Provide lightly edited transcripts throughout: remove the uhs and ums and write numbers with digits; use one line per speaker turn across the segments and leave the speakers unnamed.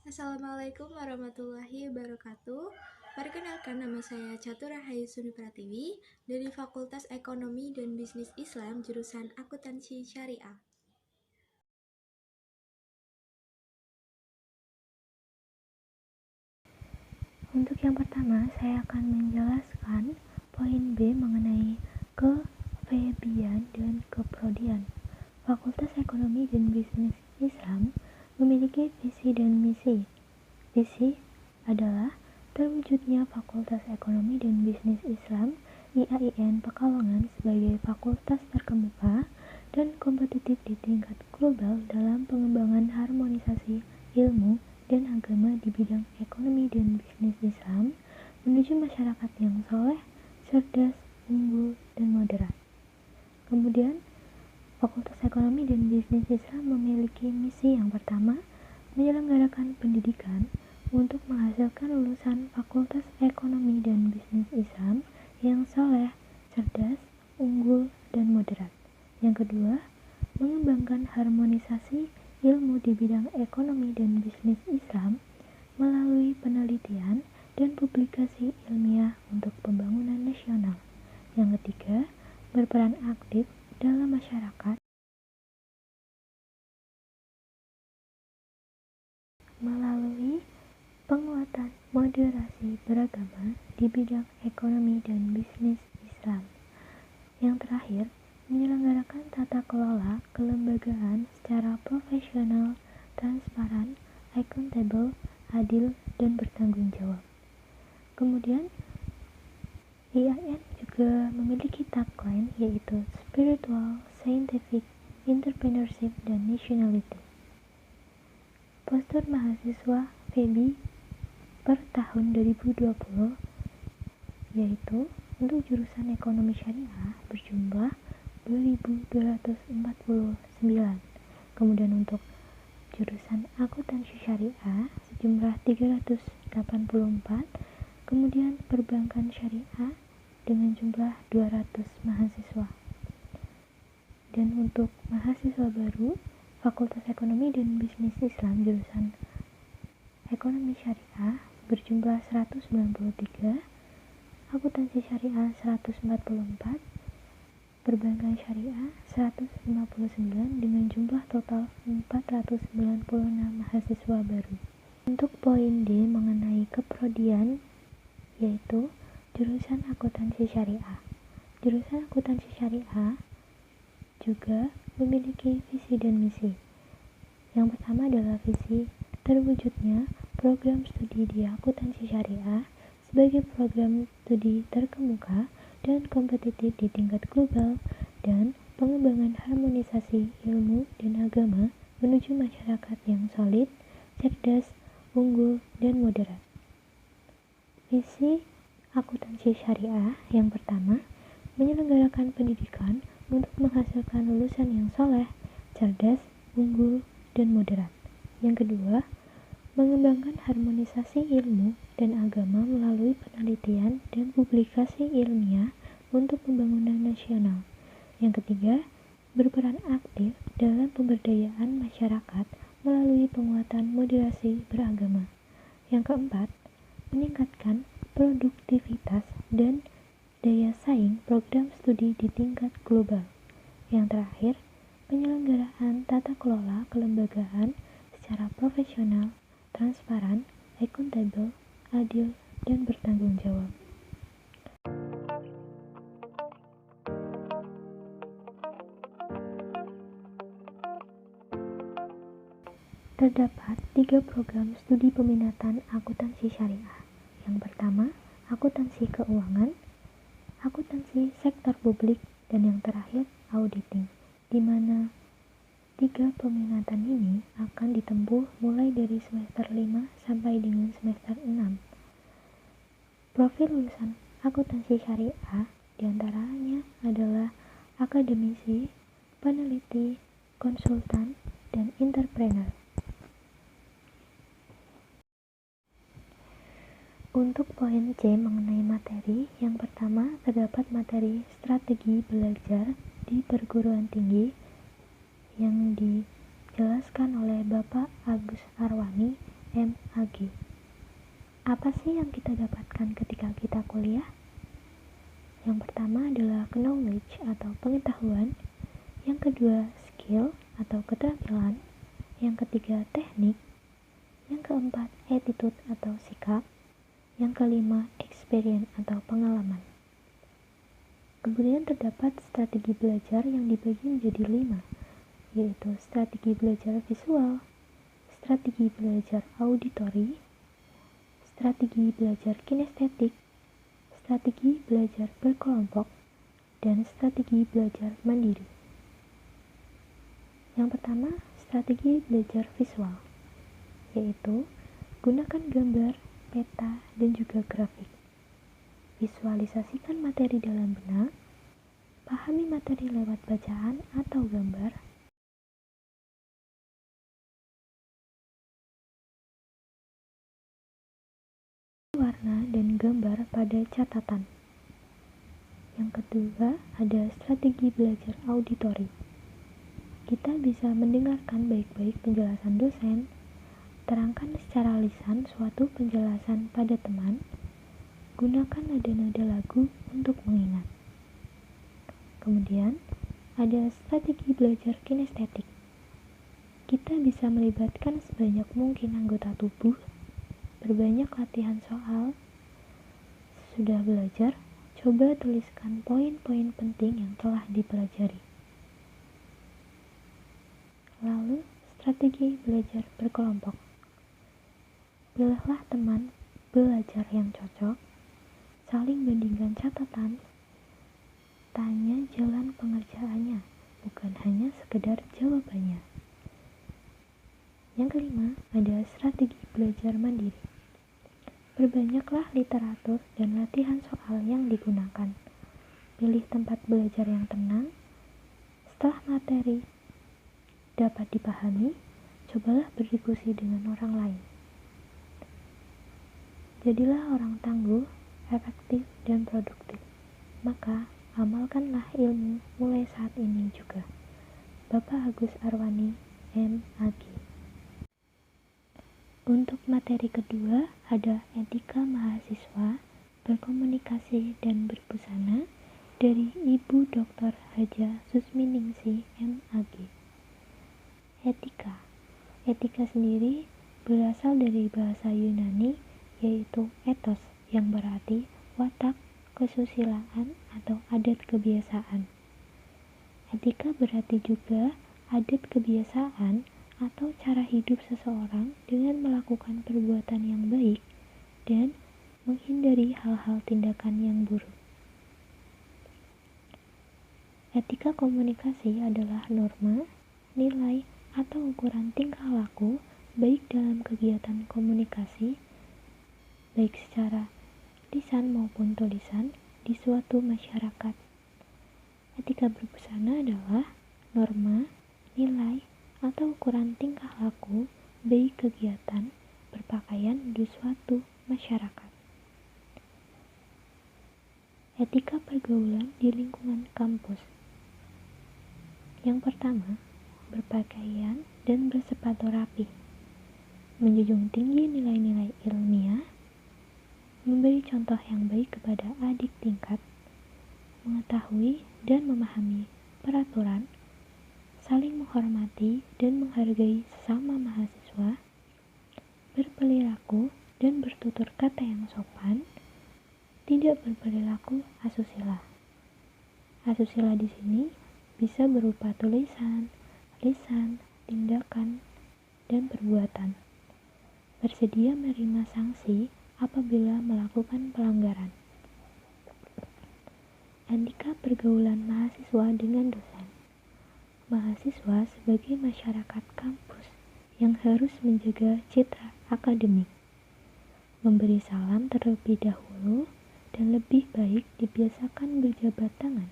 Assalamualaikum warahmatullahi wabarakatuh. Perkenalkan, nama saya Catur Rahayu Suni Pratiwi dari Fakultas Ekonomi dan Bisnis Islam jurusan Akuntansi Syariah.
Untuk yang pertama, saya akan menjelaskan poin B mengenai ke-FEB-an dan keprodian. Fakultas Ekonomi dan Bisnis Islam memiliki visi dan misi. Visi adalah terwujudnya Fakultas Ekonomi dan Bisnis Islam IAIN Pekalongan sebagai fakultas terkemuka dan kompetitif di tingkat global dalam pengembangan harmonisasi ilmu dan agama di bidang ekonomi dan bisnis Islam menuju masyarakat yang soleh, cerdas, unggul, dan moderat. Kemudian, Fakultas Ekonomi dan Bisnis Islam memiliki misi yang pertama, menyelenggarakan pendidikan untuk menghasilkan lulusan Fakultas Ekonomi dan Bisnis Islam yang soleh, cerdas, unggul, dan moderat. Yang kedua, mengembangkan harmonisasi ilmu di bidang ekonomi dan bisnis Islam melalui penelitian dan publikasi ilmiah untuk pembangunan nasional. Yang ketiga, berperan aktif dalam masyarakat melalui penguatan moderasi beragama di bidang ekonomi dan bisnis Islam. Yang terakhir, menyelenggarakan tata kelola kelembagaan secara profesional, transparan, akuntabel, adil, dan bertanggung jawab. Kemudian, IAIN juga memiliki tagline yaitu Spiritual, Scientific, Entrepreneurship, dan Nationality. Postur mahasiswa FEB per tahun 2020 yaitu untuk jurusan Ekonomi Syariah berjumlah 2.249. Kemudian untuk jurusan Akuntansi Syariah sejumlah 384. Kemudian Perbankan Syariah dengan jumlah 200 mahasiswa. Dan untuk mahasiswa baru Fakultas Ekonomi dan Bisnis Islam jurusan Ekonomi Syariah berjumlah 193, Akuntansi Syariah 144, Perbankan Syariah 159 dengan jumlah total 496 mahasiswa baru. Untuk poin D mengenai keprodian yaitu jurusan Akuntansi Syariah. Jurusan Akuntansi Syariah juga memiliki visi dan misi. Yang pertama adalah visi terwujudnya program studi di Akuntansi Syariah sebagai program studi terkemuka dan kompetitif di tingkat global dan pengembangan harmonisasi ilmu dan agama menuju masyarakat yang solid, cerdas, unggul, dan moderat. Visi Akuntansi Syariah yang pertama, menyelenggarakan pendidikan untuk menghasilkan lulusan yang soleh, cerdas, unggul, dan moderat. Yang kedua, mengembangkan harmonisasi ilmu dan agama melalui penelitian dan publikasi ilmiah untuk pembangunan nasional. Yang ketiga, berperan aktif dalam pemberdayaan masyarakat melalui penguatan moderasi beragama. Yang keempat, meningkatkan produktivitas dan daya saing program studi di tingkat global. Yang terakhir, penyelenggaraan tata kelola kelembagaan secara profesional, transparan, akuntabel, adil, dan bertanggung jawab. Terdapat 3 program studi peminatan akuntansi syariah. Yang pertama, akuntansi keuangan, akuntansi sektor publik, dan yang terakhir, auditing, di mana 3 peminatan ini akan ditempuh mulai dari semester 5 sampai dengan semester 6. Profil lulusan akuntansi syariah diantaranya adalah akademisi, peneliti, konsultan, dan entrepreneur. Untuk poin C mengenai materi, yang pertama terdapat materi strategi belajar di perguruan tinggi yang dijelaskan oleh Bapak Agus Arwani MAG. Apa sih yang kita dapatkan ketika kita kuliah? Yang pertama adalah knowledge atau pengetahuan, yang kedua skill atau keterampilan, yang ketiga teknik, yang keempat attitude atau sikap, yang kelima experience atau pengalaman. Kemudian terdapat strategi belajar yang dibagi menjadi 5, yaitu strategi belajar visual, strategi belajar auditori, strategi belajar kinestetik, strategi belajar berkelompok, dan strategi belajar mandiri. Yang pertama, strategi belajar visual, yaitu gunakan gambar, peta, dan juga grafik. Visualisasikan materi dalam benak, pahami materi lewat bacaan atau gambar, warna dan gambar pada catatan. Yang kedua, ada strategi belajar auditori. Kita bisa mendengarkan baik-baik penjelasan dosen, terangkan secara lisan suatu penjelasan pada teman, gunakan nada-nada lagu untuk mengingat. Kemudian, ada strategi belajar kinestetik. Kita bisa melibatkan sebanyak mungkin anggota tubuh, berbanyak latihan soal. Sudah belajar, coba tuliskan poin-poin penting yang telah dipelajari. Lalu, strategi belajar berkelompok. Pilihlah teman belajar yang cocok, saling bandingkan catatan, tanya jalan pengerjaannya, bukan hanya sekedar jawabannya. Yang kelima, ada strategi belajar mandiri. Perbanyaklah literatur dan latihan soal yang digunakan. Pilih tempat belajar yang tenang. Setelah materi dapat dipahami, cobalah berdiskusi dengan orang lain. Jadilah orang tangguh, efektif, dan produktif. Maka, amalkanlah ilmu mulai saat ini juga. Bapak Agus Arwani, MAG. Untuk materi kedua, ada etika mahasiswa, berkomunikasi dan berbusana dari Ibu Dr. Haja Susminingsih, MAG. Etika sendiri berasal dari bahasa Yunani, yaitu ethos, yang berarti watak, kesusilaan, atau adat kebiasaan. Etika berarti juga adat kebiasaan atau cara hidup seseorang dengan melakukan perbuatan yang baik dan menghindari hal-hal tindakan yang buruk. Etika komunikasi adalah norma, nilai, atau ukuran tingkah laku baik dalam kegiatan komunikasi, baik secara lisan maupun tulisan di suatu masyarakat. Etika berbusana adalah norma, nilai, atau ukuran tingkah laku baik kegiatan berpakaian di suatu masyarakat. Etika pergaulan di lingkungan kampus. Yang pertama, berpakaian dan bersepatu rapi, menjunjung tinggi nilai-nilai ilmiah, memberi contoh yang baik kepada adik tingkat, mengetahui dan memahami peraturan, saling menghormati dan menghargai sesama mahasiswa, berperilaku dan bertutur kata yang sopan, tidak berperilaku asusila. Asusila di sini bisa berupa tulisan, lisan, tindakan, dan perbuatan. Bersedia menerima sanksi apabila melakukan pelanggaran. Etika pergaulan mahasiswa dengan dosen. Mahasiswa sebagai masyarakat kampus yang harus menjaga citra akademik, memberi salam terlebih dahulu, dan lebih baik dibiasakan berjabat tangan.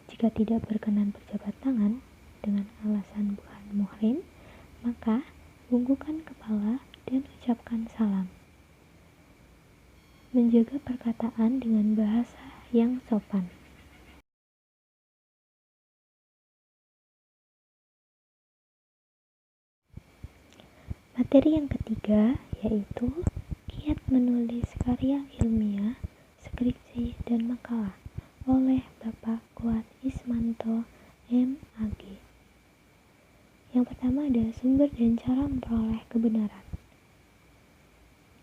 Jika tidak berkenan berjabat tangan dengan alasan bukan muhrim, maka bungkukkan kepala dan ucapkan salam. Menjaga perkataan dengan bahasa yang sopan. Materi yang ketiga yaitu kiat menulis karya ilmiah, skripsi, dan makalah oleh Bapak Kuat Ismanto, M.Ag. Yang pertama ada sumber dan cara memperoleh kebenaran.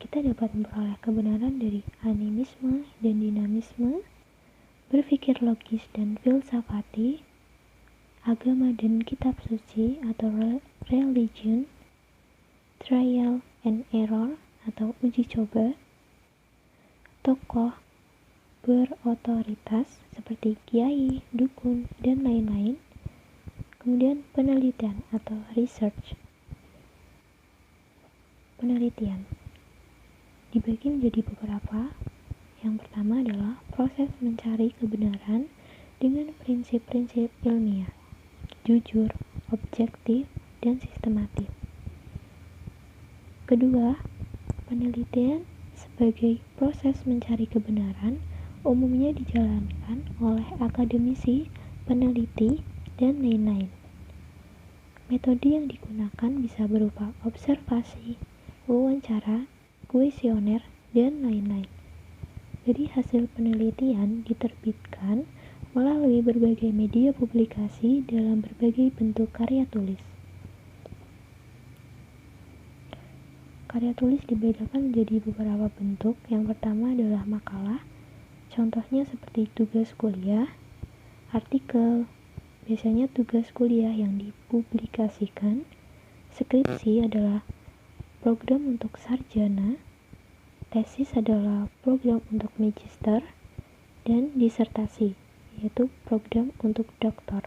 Kita dapat memperoleh kebenaran dari animisme dan dinamisme, berpikir logis dan filsafati, agama dan kitab suci atau religion, trial and error atau uji coba, tokoh berotoritas seperti kiai, dukun, dan lain-lain, kemudian penelitian atau research. Penelitian dibagi menjadi beberapa. Yang pertama adalah proses mencari kebenaran dengan prinsip-prinsip ilmiah, jujur, objektif, dan sistematis. Kedua, penelitian sebagai proses mencari kebenaran umumnya dijalankan oleh akademisi, peneliti, dan lain-lain. Metode yang digunakan bisa berupa observasi, wawancara, kuesioner, dan lain-lain. Jadi hasil penelitian diterbitkan melalui berbagai media publikasi dalam berbagai bentuk karya tulis. Karya tulis dibedakan menjadi beberapa bentuk. Yang pertama adalah makalah, contohnya seperti tugas kuliah, artikel, biasanya tugas kuliah yang dipublikasikan. Skripsi adalah program untuk sarjana, tesis adalah program untuk magister, dan disertasi, yaitu program untuk doktor.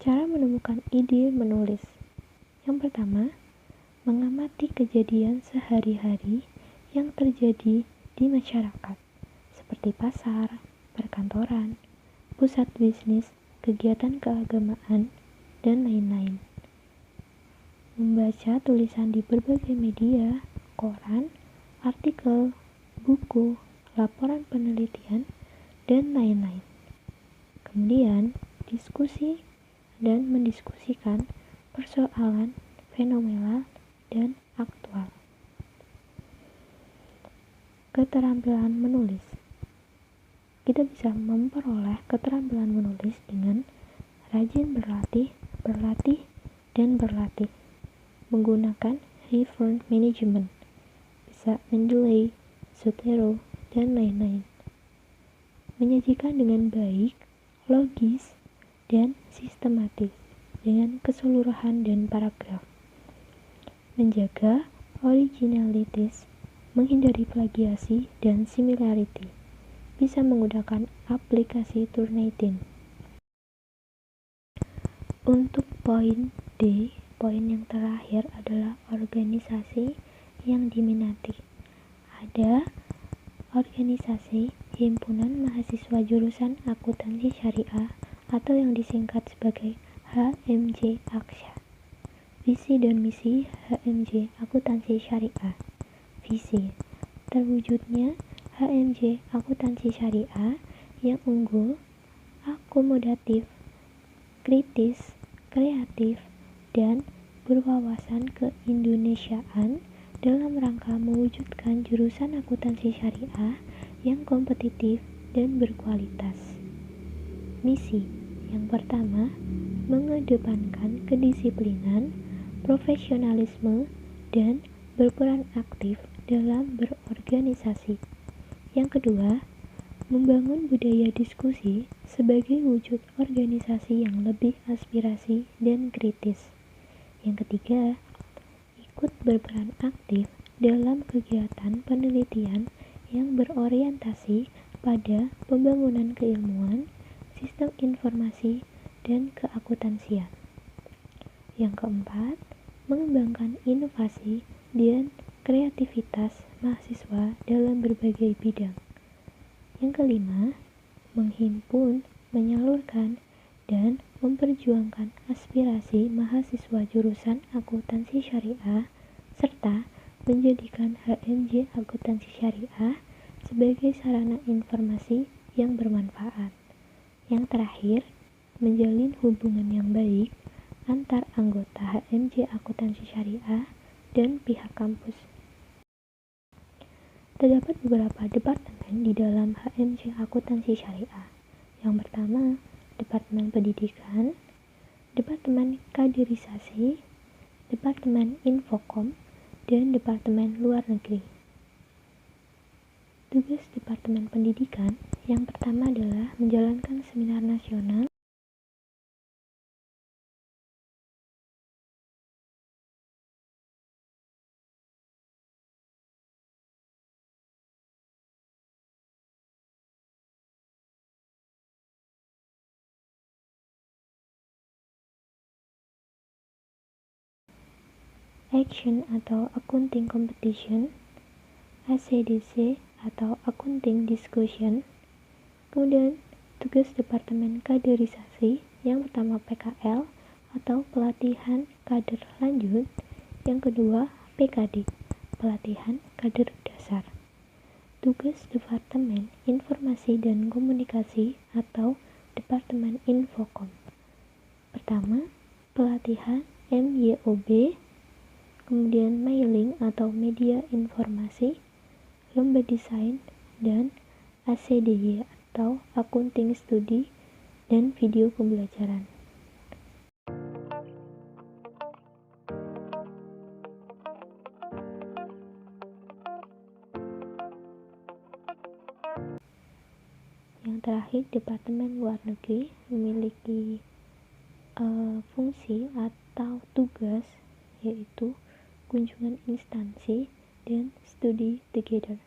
Cara menemukan ide menulis. Yang pertama, mengamati kejadian sehari-hari yang terjadi di masyarakat, seperti pasar, perkantoran, pusat bisnis, kegiatan keagamaan, dan lain-lain. Membaca tulisan di berbagai media, koran, artikel, buku, laporan penelitian, dan lain-lain. Kemudian, diskusi dan mendiskusikan persoalan, fenomena, dan aktual. Keterampilan menulis. Kita bisa memperoleh keterampilan menulis dengan rajin berlatih, dan berlatih. Menggunakan reference management, bisa Mendeley, Zotero, dan lain-lain. Menyajikan dengan baik, logis, dan sistematis dengan keseluruhan dan paragraf. Menjaga originalitas, menghindari plagiasi dan similarity. Bisa menggunakan aplikasi Turnitin. Untuk poin D, poin yang terakhir adalah organisasi yang diminati. Ada organisasi Himpunan Mahasiswa Jurusan Akuntansi Syariah atau yang disingkat sebagai HMJ Aksya. Visi dan misi HMJ Akuntansi Syariah. Visi terwujudnya HMJ Akuntansi Syariah yang unggul, akomodatif, kritis, kreatif, dan berwawasan keindonesiaan dalam rangka mewujudkan jurusan akuntansi syariah yang kompetitif dan berkualitas. Misi yang pertama, mengedepankan kedisiplinan, profesionalisme, dan berperan aktif dalam berorganisasi. Yang kedua, membangun budaya diskusi sebagai wujud organisasi yang lebih aspirasi dan kritis. Yang ketiga, ikut berperan aktif dalam kegiatan penelitian yang berorientasi pada pembangunan keilmuan, sistem informasi, dan keakuntansian. Yang keempat, mengembangkan inovasi dan kreativitas mahasiswa dalam berbagai bidang. Yang kelima, menghimpun, menyalurkan, dan memperjuangkan aspirasi mahasiswa jurusan akuntansi syariah serta menjadikan HMJ Akuntansi Syariah sebagai sarana informasi yang bermanfaat. Yang terakhir, menjalin hubungan yang baik, antar anggota HMJ Akuntansi Syariah dan pihak kampus. Terdapat beberapa departemen di dalam HMJ Akuntansi Syariah. Yang pertama, Departemen Pendidikan, Departemen Kaderisasi, Departemen Infokom, dan Departemen Luar Negeri. Tugas Departemen Pendidikan yang pertama adalah menjalankan seminar nasional Action atau Accounting Competition, ACDC atau Accounting Discussion. Kemudian tugas Departemen Kaderisasi yang pertama PKL atau pelatihan kader lanjut, yang kedua PKD, pelatihan kader dasar. Tugas Departemen Informasi dan Komunikasi atau Departemen Infokom. Pertama, pelatihan MYOB, kemudian mailing atau media informasi, lomba desain, dan ACDY atau accounting studi dan video pembelajaran. Yang terakhir, Departemen Luar Negeri memiliki fungsi atau tugas yaitu kunjungan instansi dan studi together.